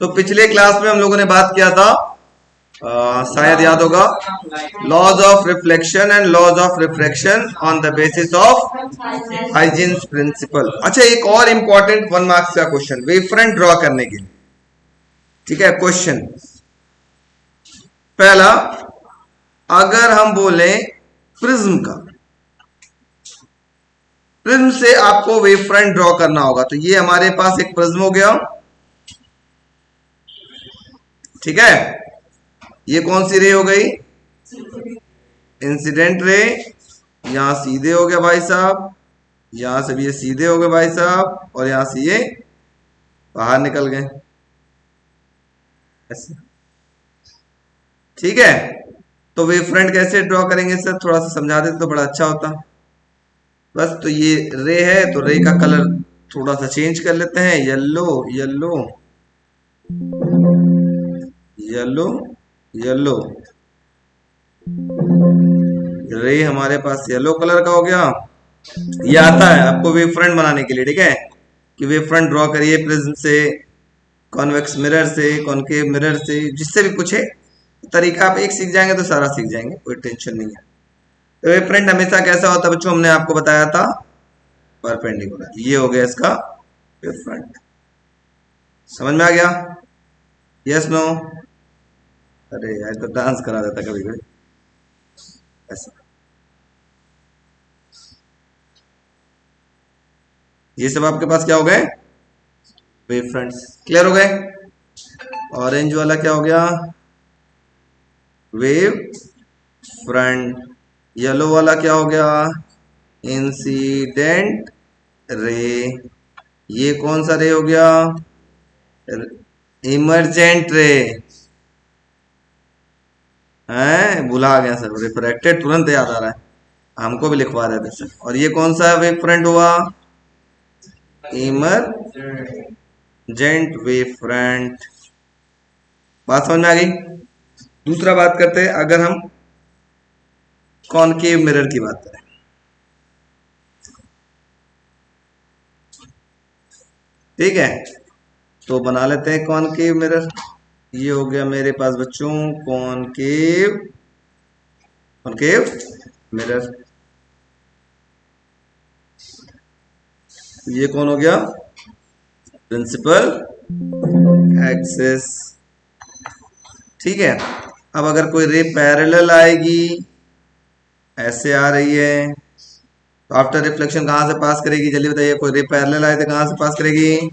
तो पिछले क्लास में हम लोगों ने बात किया था, शायद याद होगा, laws of reflection and laws of refraction on the basis of Huygens principle. अच्छा, एक और इंपॉर्टेंट 1 मार्क्स का क्वेश्चन वेव फ्रंट ड्रॉ करने के लिए। ठीक है, क्वेश्चन पहला, अगर हम बोले प्रिज्म का, प्रिज्म से आपको वेव फ्रंट ड्रॉ करना होगा, तो ये हमारे पास एक प्रिज्म हो गया। ठीक है, ये कौन सी रे हो गई? Incident ray. यहां सीधे हो गया भाई साहब, यहां से भी ये सीधे हो गए भाई साहब, और यहां से ये बाहर निकल गए ऐसे। ठीक है, तो वेव फ्रंट कैसे ड्रॉ करेंगे सर, थोड़ा सा समझा देते तो बड़ा अच्छा होता। बस, तो ये रे है, तो रे का कलर थोड़ा सा चेंज कर लेते हैं, येलो येलो येलो येलो। रे हमारे पास येलो कलर का हो गया। ये आता है आपको वेव फ्रंट बनाने के लिए। ठीक है, कि वेव फ्रंट ड्रॉ करिए प्रिज्म से, कॉन्वेक्स मिरर से, कॉनकेव मिरर से, जिससे भी पूछे तरीका आप एक सीख जाएंगे तो सारा सीख जाएंगे, कोई टेंशन नहीं है। तो वेव फ्रंट हमेशा कैसा होता है बच्चों, हमने आपको बताया था परपेंडिकुलर। ये हो गया इसका वेव फ्रंट। समझ में आ गया? Yes no? अरे यार, तो डांस करा देता कभी कभी ऐसा। ये सब आपके पास क्या हो गए? Wave fronts. क्लियर हो गए? ऑरेंज वाला क्या हो गया? Wave front. येलो वाला क्या हो गया? Incident ray. ये कौन सा रे हो गया? Emergent ray. हैं, भुला गया सर, रिफ्रैक्टेड तुरंत याद आ रहा है, हमको भी लिखवा रहे थे सर। और ये कौन सा वेव फ्रंट हुआ? Emergent wave front. बात समझ में आ गई? दूसरा बात करते हैं, अगर हम कॉनकेव मिरर की बात करें। ठीक है, तो बना लेते हैं कॉनकेव मिरर। ये हो गया मेरे पास बच्चों कॉनकेव कॉनकेव मिरर। ये कौन हो गया? Principal axis. ठीक है, अब अगर कोई रे पैरेलल आएगी, ऐसे आ रही है, तो आफ्टर रिफ्लेक्शन कहां से पास करेगी? जल्दी बताइए, कोई रे पैरेलल आए तो कहां से पास करेगी?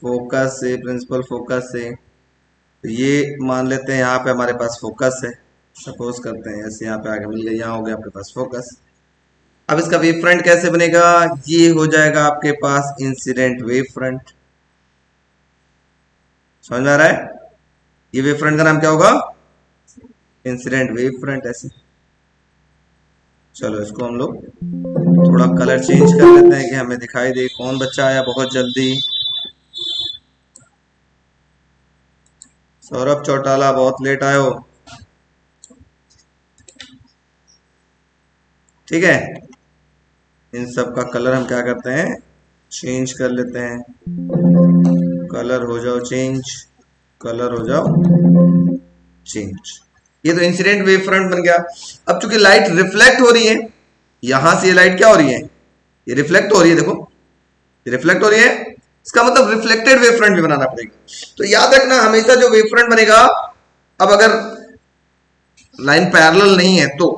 फोकस से, प्रिंसिपल फोकस से। तो ये मान लेते हैं यहाँ पे हमारे पास फोकस है, सपोज करते हैं ऐसे, यहाँ पे आगे मिल गया, यहाँ हो गया आपके पास फोकस। अब इसका वेव फ्रंट कैसे बनेगा? ये हो जाएगा आपके पास इंसिडेंट वेव फ्रंट। समझ में आ रहा है? ये वेव फ्रंट का नाम क्या होगा? Incident wave front. ऐसे चलो, इसको हम लोग थोड़ा कलर चेंज कर लेते हैं कि हमें दिखाई दे। कौन बच्चा आया बहुत जल्दी? सौरभ चौटाला, बहुत लेट आए हो। ठीक है, इन सब का कलर हम क्या करते हैं? चेंज कर लेते हैं। कलर हो जाओ चेंज, कलर हो जाओ चेंज। ये तो इंसिडेंट वेव फ्रंट बन गया। अब चूंकि लाइट रिफ्लेक्ट हो रही है, यहां से ये लाइट क्या हो रही है? ये रिफ्लेक्ट हो रही है, देखो ये रिफ्लेक्ट हो रही है, इसका मतलब रिफ्लेक्टेड वेव फ्रंट भी बनाना पड़ेगा। तो याद रखना, हमेशा जो वेव फ्रंट बनेगा, अब अगर लाइन पैरेलल नहीं है तो,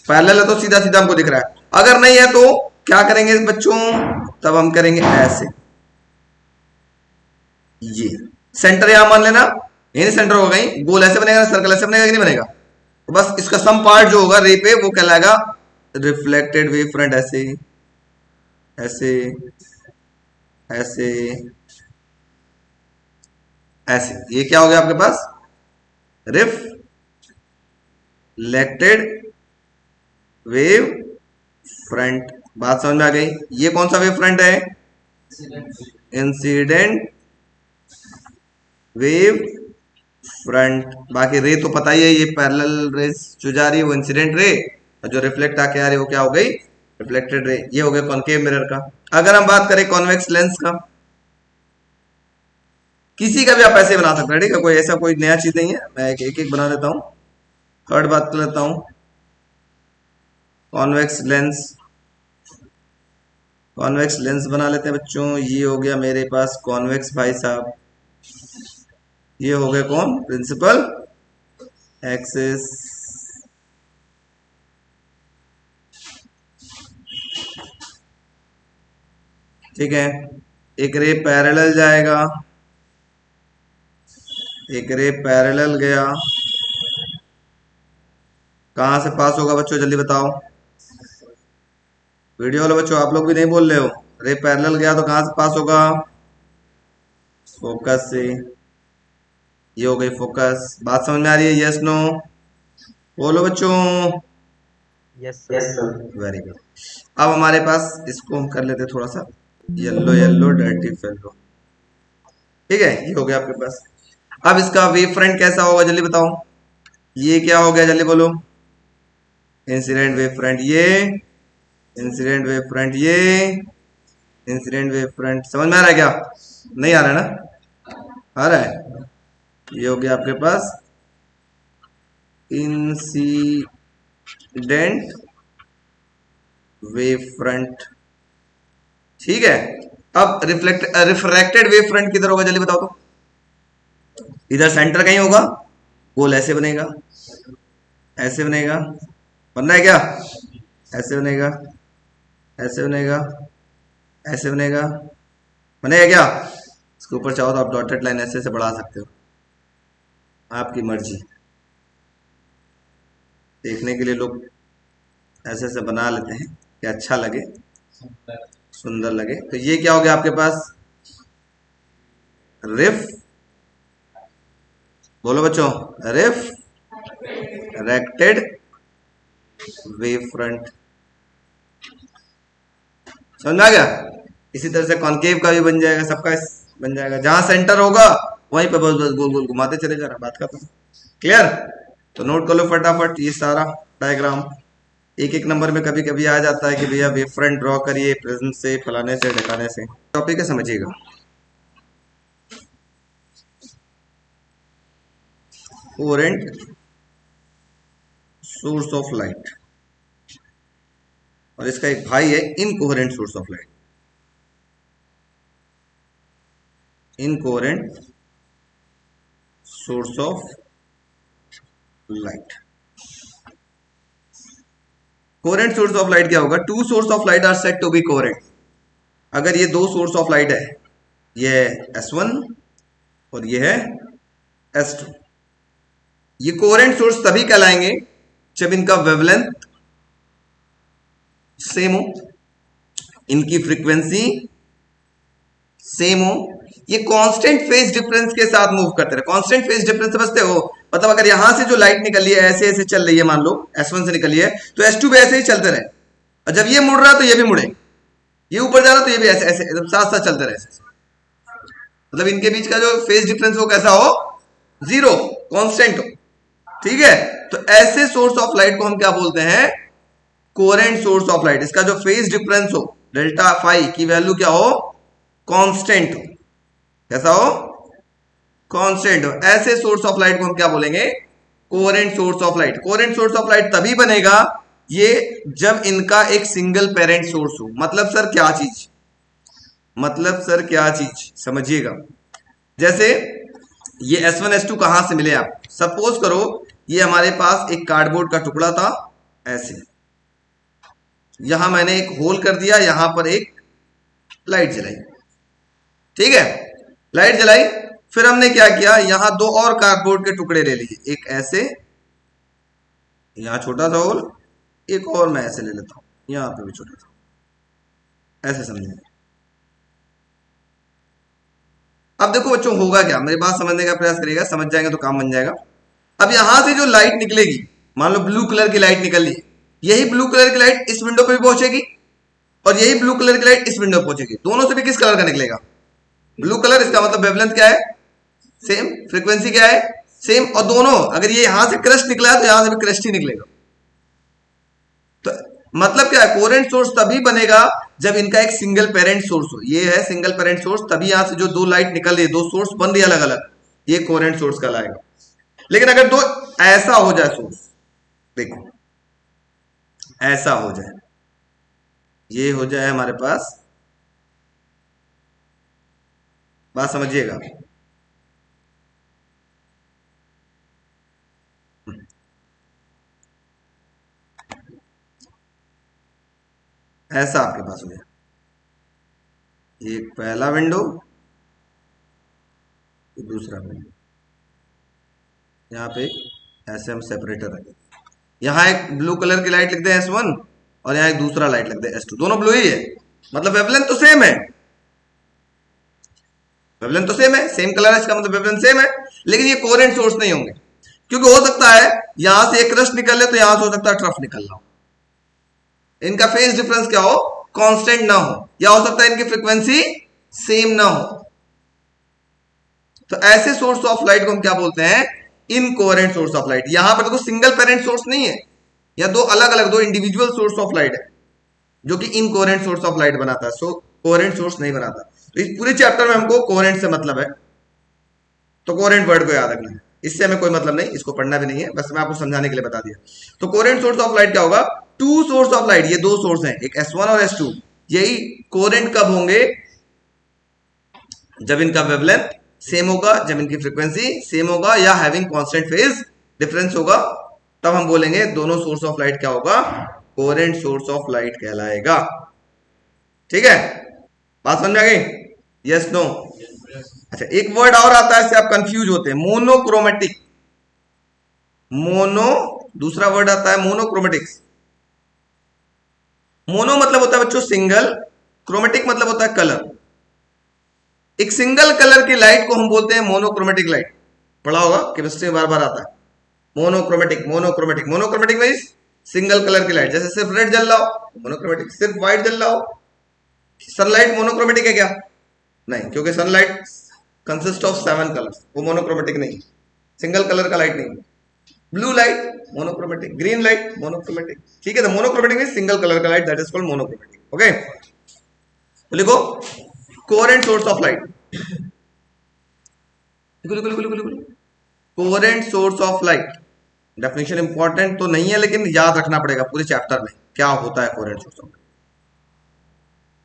पैरेलल है तो सीधा सीधा हमको दिख रहा है, अगर नहीं है तो क्या करेंगे बच्चों? तब हम करेंगे ऐसे, ये सेंटर यहां मान लेना, यही सेंटर होगा, कहीं गोल ऐसे बनेगा, सर्कल ऐसे बनेगा कि नहीं बनेगा? तो बस इसका सम पार्ट जो होगा रे पे, वो कहलाएगा रिफ्लेक्टेड वेव फ्रंट। ऐसे ऐसे ऐसे ऐसे, ये क्या हो गया आपके पास? Reflected wave front. बात समझ में आ गई? ये कौन सा वेव फ्रंट है? Incident wave front. बाकी रे तो पता ही है, ये पैरेलल रेस जो जा रही है वो इंसिडेंट रे, और जो रिफ्लेक्ट आके आ रही है वो क्या हो गई? Reflected ray. ये हो गया कॉनकेव मिरर का। अगर हम बात करें कॉन्वेक्स लेंस का, किसी का भी आप ऐसे बना सकते हैं, ठीक है, कोई ऐसा कोई नया चीज नहीं है। मैं एक एक बना देता हूँ। थर्ड बात कर लेता हूँ, कॉन्वेक्स लेंस। कॉन्वेक्स लेंस बना लेते हैं बच्चों। ये हो गया मेरे पास कॉन्वेक्स भाई साहब। ये हो गया कौन, प्रिंसिपल एक्सिस। ठीक है, एक रे पैरेलल जाएगा, एक रे पैरेलल गया, कहां से पास होगा बच्चों जल्दी बताओ। वीडियो वाले बच्चों आप लोग भी नहीं बोल रहे हो। रे पैरेलल गया तो कहां से पास होगा, फोकस से। ये हो गई फोकस। बात समझ में आ रही है, यस नो बोलो बच्चों। Yes sir. Very good. अब हमारे पास इसको हम कर लेते थोड़ा सा येलो येलो डर्टी फेलो। ठीक है, ये हो गया आपके पास। अब इसका वेव फ्रंट कैसा होगा जल्दी बताओ। ये क्या हो गया जल्दी बोलो। इंसिडेंट वेव फ्रंट ये, इंसिडेंट वेव फ्रंट ये, इंसिडेंट वेव फ्रंट। समझ में आ रहा है क्या, नहीं आ रहा है ना, आ रहा है। ये हो गया आपके पास इंसिडेंट वेव फ्रंट। ठीक है, अब रिफ्रैक्टेड वेव फ्रंट किधर होगा जल्दी बताओ तो। इधर सेंटर कहीं होगा, गोल ऐसे बनेगा, ऐसे बनेगा, बन रहा है क्या, ऐसे बनेगा, ऐसे बनेगा, ऐसे बनेगा, बनेगा क्या। इसके ऊपर चाहो तो आप डॉटेड लाइन ऐसे से बढ़ा सकते हो, आपकी मर्जी। देखने के लिए लोग ऐसे ऐसे बना लेते हैं कि अच्छा लगे, सुंदर लगे। तो ये क्या हो गया आपके पास, रिफ, बोलो बच्चों, रिफ रेक्टेड वेव फ्रंट। समझ में आ गया। इसी तरह से कॉन्केव का भी बन जाएगा, सबका बन जाएगा। जहां सेंटर होगा वहीं पे बस बस गोल गोल घुमाते चले जा रहा, बात का। क्लियर। तो नोट कर लो फटाफट ये सारा डायग्राम। एक एक नंबर में कभी कभी आ जाता है कि भैया वेव फ्रंट ड्रॉ करिए प्रेजेंट से, फलाने से, ढकाने से। टॉपिक है, समझिएगा। कोरेंट सोर्स ऑफ लाइट, और इसका एक भाई है incoherent source of light. Incoherent source of light. Coherent source of light क्या होगा, two source of light are said to be coherent. अगर ये दो सोर्स ऑफ लाइट है, ये है S1 और ये है S2, ये कोहेरेंट सोर्स तभी कहलाएंगे जब इनका वेवलेंथ सेम हो, इनकी फ्रीक्वेंसी सेम हो, ये कांस्टेंट फेज डिफरेंस के साथ मूव करते रहे। कांस्टेंट फेज डिफरेंस समझते हो, मतलब अगर यहां से जो लाइट निकली है ऐसे ऐसे चल रही है, मान लो S1 से निकली है, तो S2 भी ऐसे ही चलते रहे, और जब ये मुड़ रहा है तो ये भी मुड़े, ये ऊपर जा रहा तो ये भी ऐसे ऐसे साथ साथ चलते रहे। मतलब इनके बीच का जो फेज डिफरेंस वो कैसा हो, जीरो, कांस्टेंट हो। ठीक है, तो ऐसे सोर्स ऑफ लाइट को हम क्या बोलते हैं, कोहेरेंट सोर्स ऑफ लाइट। इसका जो फेज डिफरेंस हो, डेल्टा फाई की वैल्यू क्या हो, कांस्टेंट हो। कैसा हो, कांस्टेंट हो। ऐसे सोर्स ऑफ लाइट को हम क्या बोलेंगे, coherent source of light. Coherent source of light तभी बनेगा ये जब इनका एक सिंगल पेरेंट सोर्स हो। मतलब सर क्या चीज, मतलब सर क्या चीज, समझिएगा। जैसे ये S1 S2 कहां से मिले, आप सपोज करो ये हमारे पास एक कार्डबोर्ड का टुकड़ा था, ऐसे यहां मैंने एक होल कर दिया, यहां पर एक लाइट जलाई। ठीक है, लाइट जलाई, फिर हमने क्या किया, यहां दो और कार्डबोर्ड के टुकड़े ले लिए, एक ऐसे, यहां छोटा सा होल, एक और मैं ऐसे ले लेता हूं, यहां पे भी छोटा सा, ऐसे समझे। अब देखो बच्चों होगा क्या, मेरी बात समझने का प्रयास करिएगा, समझ जाएंगे तो काम बन जाएगा। अब यहां से जो लाइट निकलेगी, मान लो ब्लू कलर की लाइट निकल ली, यही ब्लू कलर की लाइट इस विंडो पे भी पहुंचेगी, और यही ब्लू कलर की लाइट इस विंडो पे पहुंचेगी। दोनों से भी किस कलर का निकलेगा, ब्लू कलर। इसका मतलब वेवलेंथ क्या है, सेम, फ्रीक्वेंसी क्या है, सेम, और दोनों, अगर ये यहां से क्रस्ट निकला है तो यहां से भी क्रस्ट ही निकलेगा। तो मतलब क्या है, कोरेंट सोर्स तभी बनेगा जब इनका एक सिंगल पेरेंट सोर्स हो। ये है सिंगल पेरेंट सोर्स, तभी यहां से जो दो लाइट निकल रही है, दो सोर्स बन रही है अलग अलग, ये कोरेंट सोर्स कहलाएगा। लेकिन अगर दो ऐसा हो जाए सोर्स, देखो ऐसा हो जाए, ये हो जाए हमारे पास, बात समझिएगा, ऐसा आपके पास हो जाए, ये पहला विंडो, ये दूसरा विंडो, यहाँ पे ऐसे हम सेपरेटर रख देते, यहाँ एक ब्लू कलर की लाइट लिख दें S1 और यहाँ एक दूसरा लाइट लिख दें S2, दोनों ब्लू ही है, मतलब वेवलेंथ तो सेम है, वेवलेंथ तो सेम है, सेम कलर है, इसका मतलब वेवलेंथ सेम है, लेकिन ये कोरेंट सोर्स नहीं होंगे, क्योंकि हो सकता है यहां से एक रश निकल ले तो यहां से हो सकता है ट्रफ निकल रहा हो, इनका फेज डिफरेंस क्या हो, कांस्टेंट ना हो, या हो सकता है इनकी फ्रीक्वेंसी सेम ना हो। तो ऐसे सोर्स ऑफ लाइट को हम क्या बोलते हैं, इनकोहेरेंट सोर्स ऑफ लाइट। यहां पर देखो सिंगल पेरेंट सोर्स नहीं है, या दो अलग अलग दो इंडिविजुअल सोर्स ऑफ लाइट है जो कि इनकोहेरेंट सोर्स ऑफ लाइट बनाता है, सो कोहेरेंट सोर्स नहीं बनाता। तो इस पूरे चैप्टर में हमको कोहेरेंट से मतलब है, तो कोहेरेंट वर्ड को याद रखना है, इससे हमें कोई मतलब नहीं, इसको पढ़ना भी नहीं है, बस मैं आपको समझाने के लिए बता दिया। तो कोहेरेंट सोर्स ऑफ लाइट क्या होगा, टू सोर्स ऑफ लाइट, ये दो सोर्स हैं, एक S1 और S2, यही कोहेरेंट कब होंगे, जब इनका वेवलेंथ सेम होगा, जब इनकी फ्रीक्वेंसी सेम होगा, या हैविंग कांस्टेंट फेज डिफरेंस होगा, तब हम बोलेंगे दोनों सोर्स ऑफ लाइट क्या होगा, कोहेरेंट सोर्स ऑफ लाइट कहलाएगा। ठीक है, बात समझ में आ गई, यस नो। अच्छा, एक वर्ड और आता है, इससे आप कंफ्यूज होते हैं, मोनोक्रोमेटिक। मोनो, दूसरा वर्ड आता है मोनोक्रोमेटिक्स। मोनो मतलब होता है बच्चों सिंगल, क्रोमेटिक मतलब होता है कलर। एक सिंगल कलर की लाइट को हम बोलते हैं मोनोक्रोमेटिक लाइट, पढ़ा होगा केमिस्ट्री में बार बार आता है monochromatic, monochromatic, monochromatic means single colour की लाइट, जैसे सिर्फ रेड जल रहा हो मोनोक्रोमेटिक, सिर्फ व्हाइट जल रहा हो। सनलाइट मोनोक्रोमेटिक है क्या, नहीं, क्योंकि सनलाइट कंसिस्ट ऑफ 7 कलर्स, वो मोनोक्रोमेटिक नहीं, सिंगल कलर का लाइट नहीं। Blue light monochromatic, green light monochromatic, ठीक है। तो मोनोक्रोमेटिक मींस सिंगल कलर का light, that is called monochromatic. Okay, तो लिखो कोहेरेंट सोर्स ऑफ लाइट, लिखो लिखो लिखो लिखो, coherent source of light. Definition important तो नहीं है, लेकिन याद रखना पड़ेगा पूरे चैप्टर में क्या होता है coherent source of light.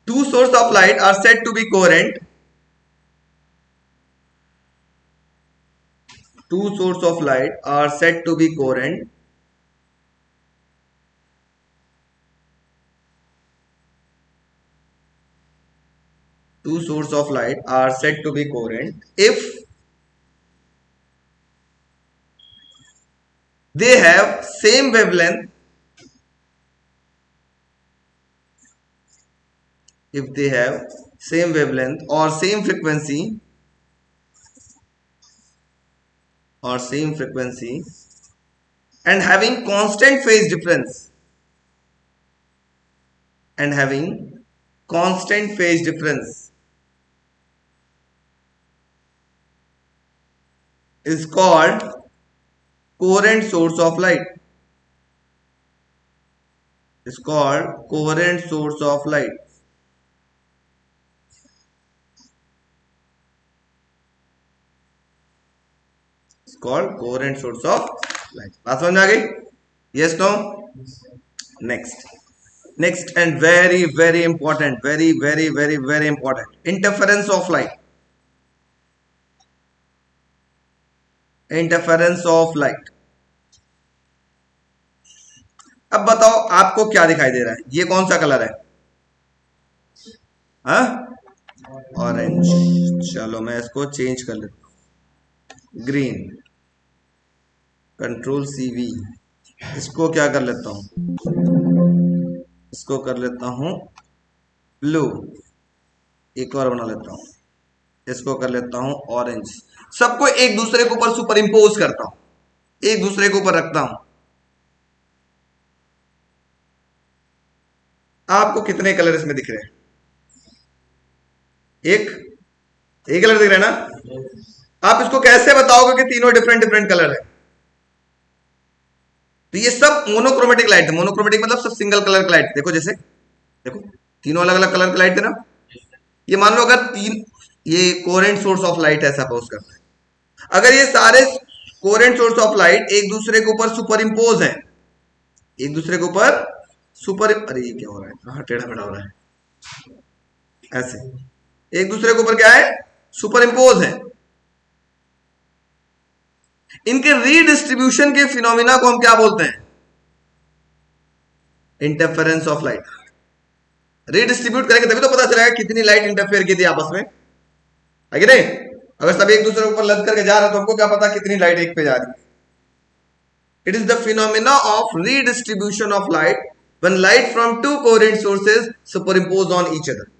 Two source of light are said to be coherent, two source of light are said to be coherent two source of light are said to be coherent if they have same wavelength, if they have same wavelength or same frequency and having constant phase difference, and having constant phase difference is called coherent source of light, is called coherent source of light। It's called coherent source of light। बात समझ में आ गई, yes no। next and very very important, very very very very important, interference of light, interference of light। अब बताओ आपको क्या दिखाई दे रहा है, ये कौन सा कलर है, हाँ, ऑरेंज। चलो मैं इसको चेंज कर लेता हूं, ग्रीन, कंट्रोल CV, इसको क्या कर लेता हूं, इसको कर लेता हूं ब्लू, एक और बना लेता हूं, इसको कर लेता हूं ऑरेंज। सबको एक दूसरे के ऊपर सुपर इंपोज करता हूं, एक दूसरे के ऊपर रखता हूं। आपको कितने कलर इसमें दिख रहे हैं, एक कलर दिख रहा है ना। आप इसको कैसे बताओगे कि तीनों डिफरेंट डिफरेंट कलर है, तो ये सब मोनोक्रोमेटिक लाइट है। मोनोक्रोमेटिक मतलब सब सिंगल कलर की लाइट। देखो जैसे, देखो तीनों अलग अलग कलर की लाइट है ना। ये मान लो अगर तीन, ये कोरेंट सोर्स ऑफ लाइट है सपोज करते हैं, अगर ये सारे कोरेंट सोर्स ऑफ लाइट एक दूसरे के ऊपर सुपर इम्पोज है, एक दूसरे के ऊपर सुपर, अरे ये क्या हो रहा है, हाँ टेढ़ा मेढ़ा हो रहा है, ऐसे एक दूसरे के ऊपर क्या है, सुपर इम्पोज है, इनके रीडिस्ट्रीब्यूशन के फिनोमिना को हम क्या बोलते हैं, इंटरफेरेंस ऑफ लाइट। रीडिस्ट्रीब्यूट करेंगे तभी तो पता चलेगा कितनी लाइट इंटरफेयर की थी आपस में, है कि नहीं। अगर सब एक दूसरे के ऊपर लद करके जा रहे हैं तो हमको क्या पता कितनी लाइट एक पे जा रही है। It is the phenomena of redistribution of light when light from two coherent sources superimpose on each other.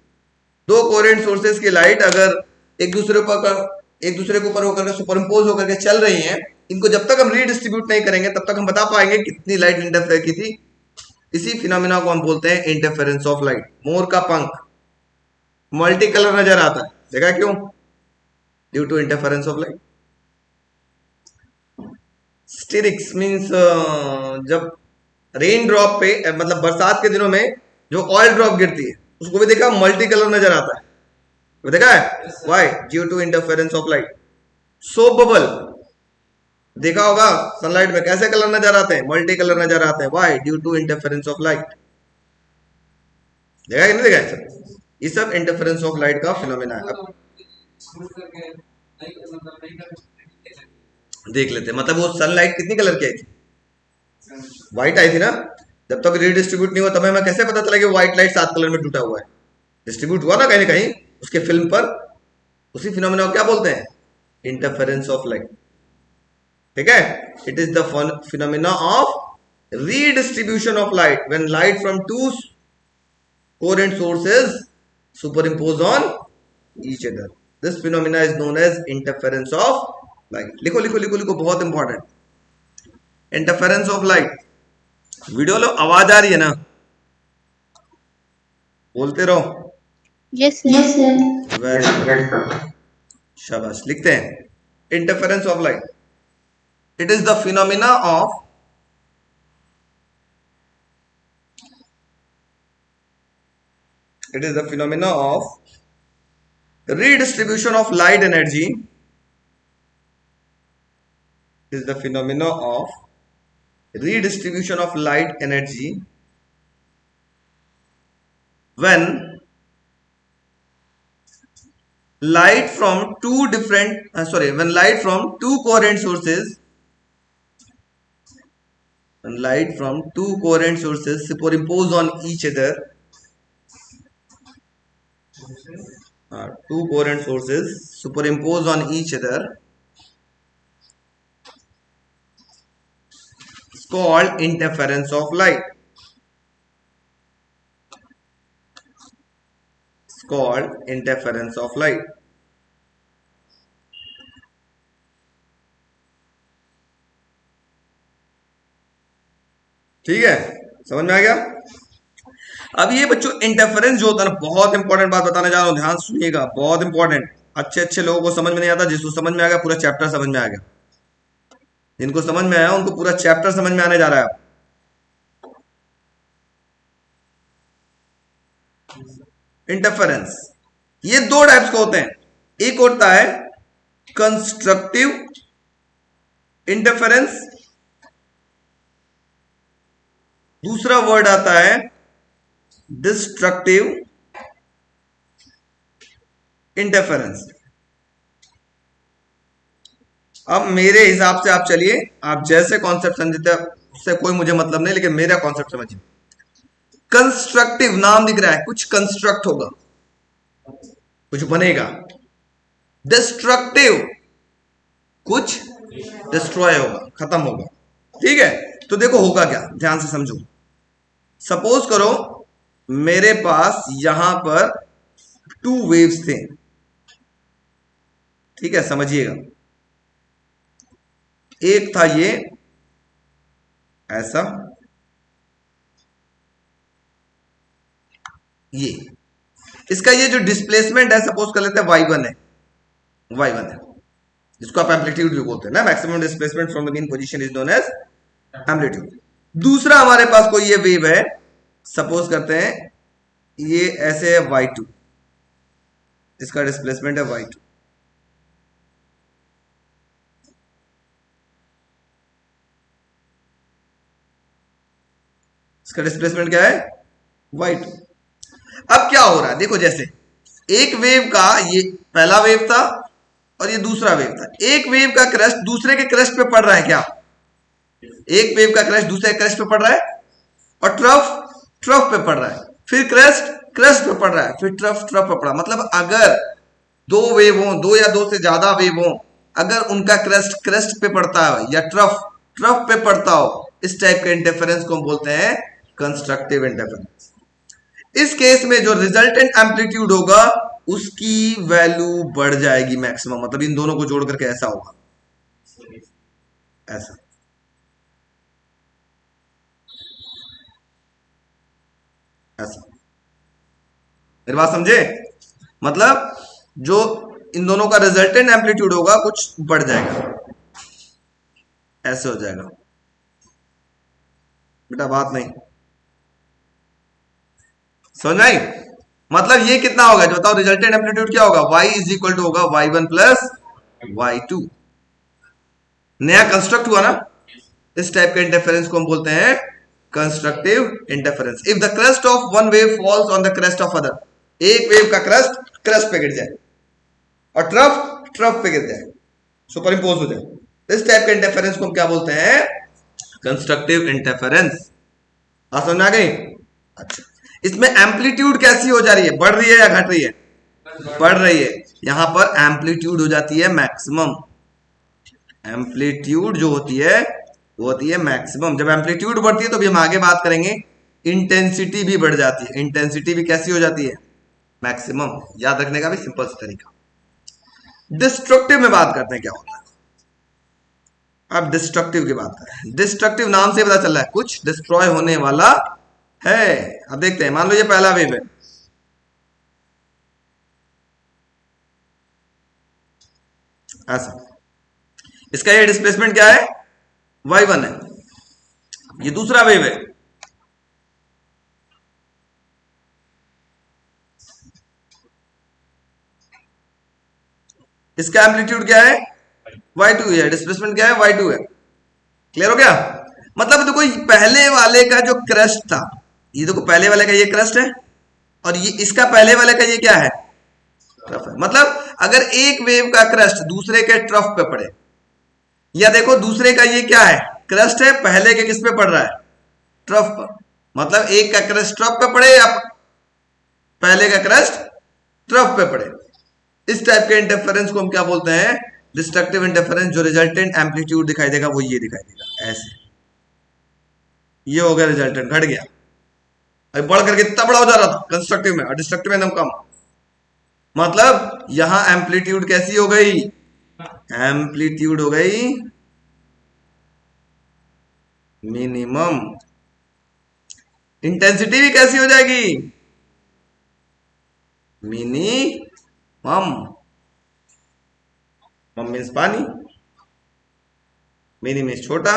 दो कोहेरेंट सोर्सेज की लाइट अगर एक दूसरे के ऊपर होकर के सुपरइम्पोज होकर के चल रही हैं, इनको जब तक हम रीडिस्ट्रीब्यूट नहीं करेंगे तब तक हम बता पाएंगे कितनी लाइट इंटरफेयर की थी। इसी फिनोमिना को हम बोलते हैं इंटरफेरेंस ऑफ लाइट। मोर का पंख मल्टी कलर नजर आता है, देखा क्यों, due to interference of light. स्टेरिक्स मीन्स जब रेन ड्रॉप पे मतलब बरसात के दिनों में जो ऑयल ड्रॉप गिरती है उसको भी देखा मल्टी कलर नजर आता है, वो देखा है, why, due to interference of light. Soap bubble देखा होगा, सनलाइट में कैसे कलर नजर आते हैं, मल्टी कलर नजर आते हैं, why, due to interference of light. देखा कि नहीं देखा सब, ये सब इंटरफेरेंस ऑफ लाइट का फिनोमेना है। अब देख लेते हैं, मतलब वो सनलाइट कितनी कलर की आई थी, व्हाइट आई थी ना। जब तक रीडिस्ट्रीब्यूट नहीं हुआ तब हमें कैसे पता चला कि व्हाइट लाइट 7 कलर में टूटा हुआ है, डिस्ट्रीब्यूट हुआ ना कहीं ना कहीं उसके फिल्म पर। उसी फिनोमेना को क्या बोलते हैं, इंटरफेरेंस ऑफ लाइट। ठीक है, it is the phenomena of redistribution of light when light from two coherent sources superimpose on each other. This phenomena is known as interference of light. लिखो लिखो लिखो लिखो, बहुत important, interference of light. Video लो, आवाज आ रही है ना, बोलते रहो। Yes sir. वेरी गुड, शाबाश। लिखते हैं interference of light. It is the phenomena of redistribution of light energy. It is the phenomena of redistribution of light energy when light from two when light from two coherent sources superimpose on each other. Two coherent sources superimpose on each other, it's called interference of light. It's called interference of light. ठीक है, समझ में आ गया। अब ये बच्चों interference जो होता है ना, बहुत इंपॉर्टेंट बात बताने जा रहा हूं, ध्यान सुनिएगा, बहुत इंपॉर्टेंट। अच्छे अच्छे लोगों को समझ में नहीं आता, जिसको समझ में आ गया पूरा चैप्टर समझ में आ गया, जिनको समझ में आया उनको पूरा चैप्टर समझ में आने जा रहा है। इंटरफेरेंस ये दो टाइप्स के होते हैं, एक होता है कंस्ट्रक्टिव इंटरफेरेंस, दूसरा वर्ड आता है डिस्ट्रक्टिव इंटरफेरेंस। अब मेरे हिसाब से आप चलिए, आप जैसे कॉन्सेप्ट समझते हैं उससे कोई मुझे मतलब नहीं, लेकिन मेरा कॉन्सेप्ट समझिए। कंस्ट्रक्टिव नाम दिख रहा है, कुछ कंस्ट्रक्ट होगा, कुछ बनेगा। डिस्ट्रक्टिव कुछ डिस्ट्रॉय होगा, खत्म होगा। ठीक है, तो देखो होगा क्या, ध्यान से समझो। सपोज करो मेरे पास यहां पर टू वेव्स थे, ठीक है, समझिएगा। एक था ये ऐसा, ये इसका ये जो डिस्प्लेसमेंट है सपोज कर लेते हैं y1 है, y1 है, जिसको आप एम्पलीट्यूड भी बोलते हैं ना। Maximum displacement from the mean position is known as amplitude. दूसरा हमारे पास कोई ये वेव है, सपोज करते हैं ये ऐसे है y2, इसका डिस्प्लेसमेंट है y2, इसका डिस्प्लेसमेंट क्या है y2। अब क्या हो रहा है देखो, जैसे एक वेव का ये पहला वेव था और ये दूसरा वेव था, एक वेव का क्रस्ट दूसरे के क्रस्ट पे पड़ रहा है क्या, एक वेव का क्रस्ट दूसरे क्रस्ट पे पड़ रहा है, और ट्रफ पे पड़ रहा है, फिर क्रस्ट पे पड़ रहा है, फिर ट्रफ पे पड़ा। मतलब अगर दो वेव हो, दो या दो से ज्यादा वेव हो, अगर उनका क्रस्ट पे पड़ता है या ट्रफ पे पड़ता हो, इस टाइप के इंटरफेरेंस को हम बोलते हैं कंस्ट्रक्टिव इंटरफेरेंस। इस केस में जो रिजल्टेंट एम्पलीट्यूड होगा उसकी वैल्यू बढ़ जाएगी मैक्सिमम, मतलब इन दोनों को जोड़ करके ऐसा होगा, ऐसा। ऐसा मेरी बात समझे, मतलब जो इन दोनों का रिजल्टेंट एम्पलीट्यूड होगा कुछ बढ़ जाएगा, ऐसे हो जाएगा। बेटा बात नहीं समझ आई, मतलब ये कितना होगा जो बताओ, रिजल्टेंट एम्पलीट्यूड क्या होगा, y इज इक्वल टू होगा y1 प्लस y2। नया कंस्ट्रक्ट हुआ ना, इस टाइप के इंटरफेरेंस को हम बोलते हैं constructive interference. If the crust of one wave falls on the crust of other, एक वेव का क्रस्ट पे गिर जाए और ट्रफ पे गिर जाए, सुपर इंपोज हो जाए, इस टाइप के इंटरफेरेंस को हम क्या बोलते हैं, कंस्ट्रक्टिव इंटरफेरेंस। समझ में आ गई। अच्छा, इसमें एम्पलीट्यूड कैसी हो जा रही है, बढ़ रही है या घट रही है, बढ़ रही है। यहां पर एम्पलीट्यूड हो जाती है मैक्सिमम, एम्पलीट्यूड जो होती है वो होती है मैक्सिमम। जब एम्पलीट्यूड बढ़ती है तो भी हम आगे बात करेंगे, इंटेंसिटी भी बढ़ जाती है, इंटेंसिटी भी कैसी हो जाती है, मैक्सिमम। याद रखने का भी सिंपल सा तरीका। डिस्ट्रक्टिव में बात करते हैं क्या होता है। अब डिस्ट्रक्टिव की बात करें, डिस्ट्रक्टिव नाम से पता चल रहा है कुछ डिस्ट्रॉय होने वाला है। अब देखते हैं, मान लो ये पहला वेव है, ऐसा, इसका ये डिस्प्लेसमेंट क्या है, y1 है। ये दूसरा वेव है, इसका एम्पलीट्यूड क्या है, y2 है, डिस्प्लेसमेंट क्या है, y2 है। क्लियर हो गया। मतलब देखो पहले वाले का जो क्रस्ट था, ये देखो पहले वाले का ये क्रस्ट है और ये इसका पहले वाले का ये क्या है, ट्रफ है। मतलब अगर एक वेव का क्रस्ट दूसरे के ट्रफ पे पड़े, या देखो दूसरे का ये क्या है, क्रस्ट है, पहले के किस पे पड़ रहा है, ट्रफ पर। मतलब एक का क्रस्ट ट्रफ पे पड़े या पहले का क्रस्ट ट्रफ पे पड़े, इस टाइप के इंटरफेरेंस को हम क्या बोलते हैं, डिस्ट्रक्टिव इंटरफेरेंस। जो रिजल्टेंट एम्पलीट्यूड दिखाई देगा वो ये दिखाई देगा, ऐसे। ये हो गया रिजल्टेंट, घट गया, अभी बढ़ करके इतना बड़ा हो जा रहा था कंस्ट्रक्टिव में, और डिस्ट्रक्टिव में एकदम कम। मतलब यहां एम्पलीट्यूड कैसी हो गई, एम्पलीट्यूड हो गई मिनिमम। इंटेंसिटी भी कैसी हो जाएगी, मिनिमम। मम मीन्स पानी, मिनी मीन्स छोटा,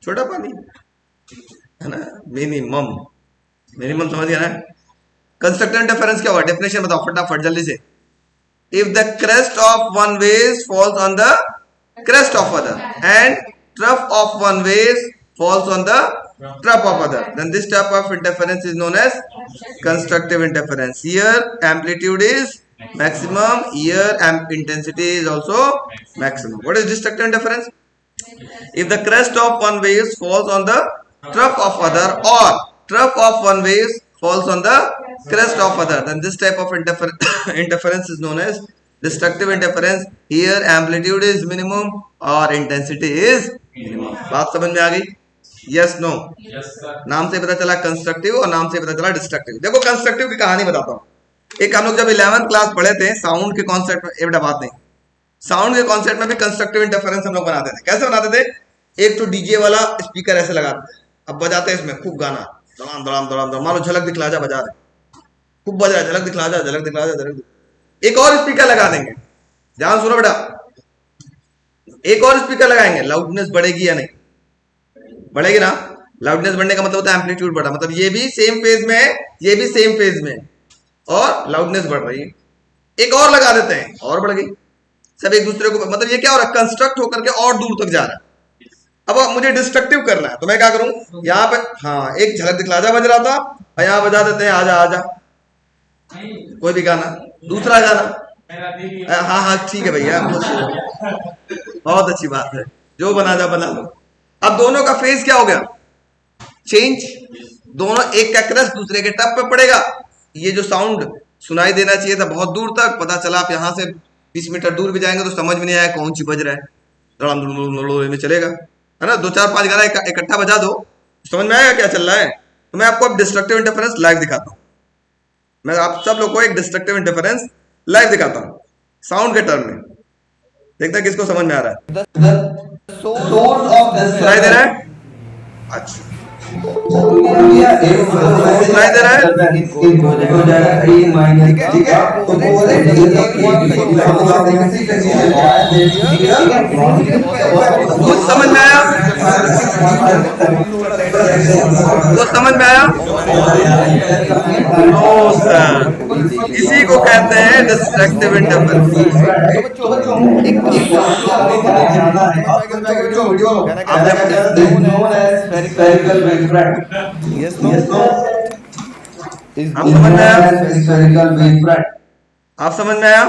छोटा पानी है ना, मिनिमम, मिनिमम समझ गया ना। कंस्ट्रक्टिव इंटरफेरेंस क्या हुआ, डेफिनेशन बताओ फटाफट जल्दी से। If the crest of one wave falls on the crest of other and trough of one wave falls on the trough of other, then this type of interference is known as constructive interference. Here amplitude is maximum, here intensity is also maximum. What is destructive interference? If the crest of one wave falls on the trough of other, or trough of one wave falls on the crest of other, then this type of interference is known as destructive interference. Here amplitude is minimum or intensity is minimum. बात समझ में आ गई, yes no? नाम से पता चला constructive और नाम से पता चला डिस्ट्रक्टिव। देखो कंस्ट्रक्टिव की कहानी बताता हूँ। एक हम लोग जब 11th क्लास पढ़े थे साउंड के कॉन्सेप्ट में, ये बेटा बात नहीं, साउंड के कॉन्सेप्ट में भी कंस्ट्रक्टिव इंटरफेरेंस हम लोग बनाते थे। कैसे बनाते थे, एक तो डीजे वाला स्पीकर ऐसे लगाते थे, अब बजाते हैं इसमें खूब गाना, दड़ाम दड़ाम दड़ाम दड़ाम, मान लो झलक दिखला जा बजा रहे, खूब बज रहा है, झलक दिखला जा, झलक दिखला जा, झलक। एक और स्पीकर लगा देंगे, ध्यान सुनो बेटा, एक और स्पीकर लगाएंगे, लाउडनेस बढ़ेगी या नहीं, बढ़ेगी ना। लाउडनेस बढ़ने का मतलब होता है एम्पलीट्यूड बढ़ा, मतलब ये भी सेम फेज में है, ये भी सेम फेज में है और लाउडनेस बढ़ रही है। एक और लगा देते हैं और बढ़ गई, सब एक दूसरे को, मतलब ये क्या हो रहा है, कंस्ट्रक्ट होकर के और दूर तक जा रहा है। अब मुझे डिस्ट्रक्टिव करना है तो मैं क्या करूं, यहाँ पे हाँ एक झलक दिखला जा बज रहा था और यहाँ बजा देते हैं आजा आजा, कोई भी गाना, दूसरा गाना, हाँ हाँ ठीक है भैया, बहुत अच्छी बात है, जो बना जा बना लो। अब दोनों का फेज क्या हो गया, चेंज, दोनों एक का क्रश दूसरे के टप पे पड़ेगा। ये जो साउंड सुनाई देना चाहिए था बहुत दूर तक, पता चला आप यहाँ से 20 मीटर दूर भी जाएंगे तो समझ में नहीं आया कौन सी बज रहा है, में चलेगा, है ना। 2 4 5 गाना इकट्ठा बजा दो, समझ में आएगा क्या चल रहा है। तो मैं आपको अब डिस्ट्रक्टिव इंटरफेरेंस लाइव दिखाता हूँ, मैं आप सब लोग को एक डिस्ट्रक्टिव इंटरफेरेंस लाइव दिखाता हूँ साउंड के टर्म में, देखते हैं किसको समझ में आ रहा है। सुनाई दे रहा है, अच्छा सुनाई दे रहा है, ठीक है। कुछ समझ में आया, कुछ समझ में आया, नो सर, इसी को कहते हैं डिस्ट्रक्टिव इंटरफेरेंस। आप समझ में आया, आप समझ में आया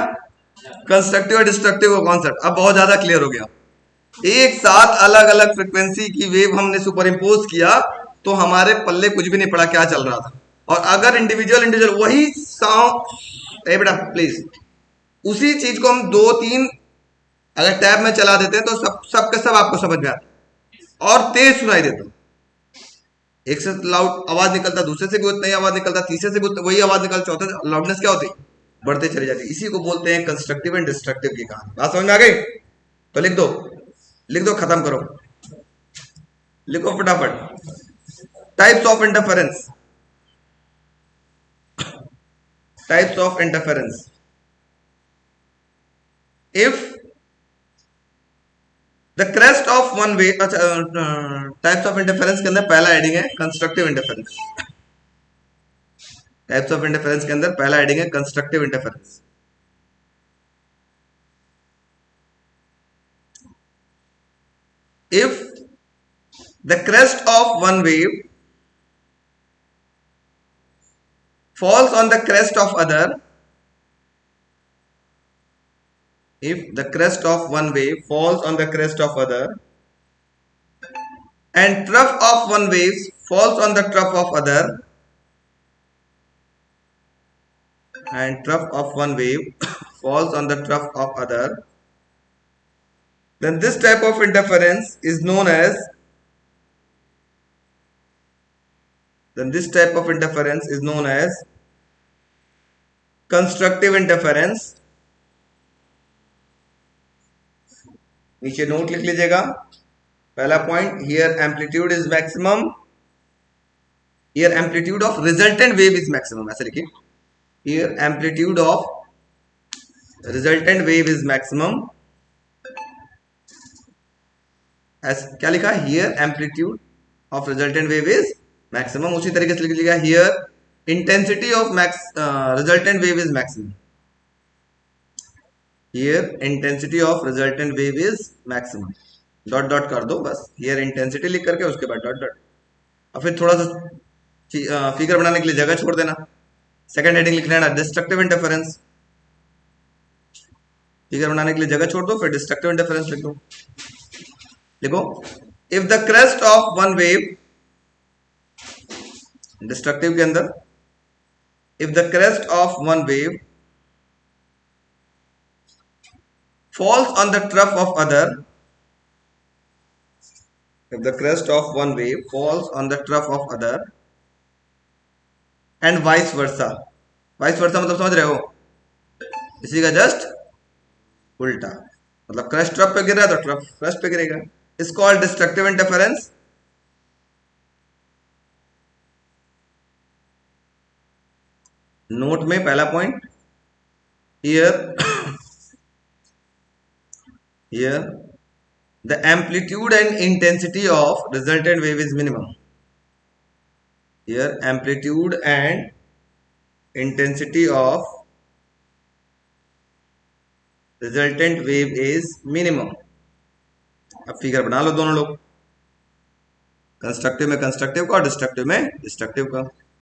कंस्ट्रक्टिव और डिस्ट्रक्टिव का कॉन्सेप्ट अब बहुत ज्यादा क्लियर हो गया। एक साथ अलग अलग फ्रिक्वेंसी की वेव हमने सुपर इम्पोज किया तो हमारे पल्ले कुछ भी नहीं पड़ा क्या चल रहा था। और अगर इंडिविजुअल इंडिविजुअल वही साउंड, बेटा प्लीज, उसी चीज को हम 2 3 अगर टैब में चला देते हैं तो सब के सब आपको समझ में आता और तेज सुनाई देता। एक से लाउड आवाज निकलता, दूसरे से भी उतना ही आवाज निकलता, तीसरे से भी वही आवाज निकलता, चौथे लाउडनेस क्या होती, बढ़ते चली जाती। इसी को बोलते हैं कंस्ट्रक्टिव एंड डिस्ट्रक्टिव की कहानी। बात समझ में आ गई तो लिख दो, लिख दो, खत्म करो, लिखो फटाफट। Types of interference, types of interference. If the crest of one wave, types of interference के अंदर पहला हेडिंग है constructive interference. Types of interference के अंदर पहला हेडिंग है constructive interference. If the crest of one wave falls on the crest of other, if the crest of one wave falls on the crest of other, and trough of one wave falls on the trough of other, and trough of one wave falls on the trough of other, then this type of interference is known as, then this type of interference is known as constructive interference। नीचे note लिख लीजिएगा, पहला point, here amplitude is maximum, here amplitude of resultant wave is maximum, ऐसे लिखिए, here amplitude of resultant wave is maximum. क्या लिखा, here amplitude of resultant wave is maximum. उसी तरीके से लिख लीजिएगा, here intensity of resultant wave is maximum, here intensity of resultant wave is maximum, dot dot कर दो बस, हियर इंटेंसिटी लिख करके उसके बाद डॉट डॉट, और फिर थोड़ा सा फिगर बनाने के लिए जगह छोड़ देना। सेकंड हेडिंग लिख लेना डिस्ट्रक्टिव इंटरफेरेंस, फिगर बनाने के लिए जगह छोड़ दो, फिर डिस्ट्रक्टिव इंटरफेरेंस लिख दो। देखो, if the crest of one wave, destructive के अंदर, if the crest of one wave falls on the trough of other, if the crest of one wave falls on the trough of other, and vice versa, vice versa मतलब समझ रहे हो, इसी का just उल्टा, मतलब क्रेस्ट ट्रफ पे गिर रहा है तो ट्रफ क्रेस्ट पे गिरेगा, is called destructive interference. Note में पहला point, here here the amplitude and intensity of resultant wave is minimum, here amplitude and intensity of resultant wave is minimum. अब फिगर बना लो दोनों लोग, कंस्ट्रक्टिव में कंस्ट्रक्टिव का और डिस्ट्रक्टिव में डिस्ट्रक्टिव का।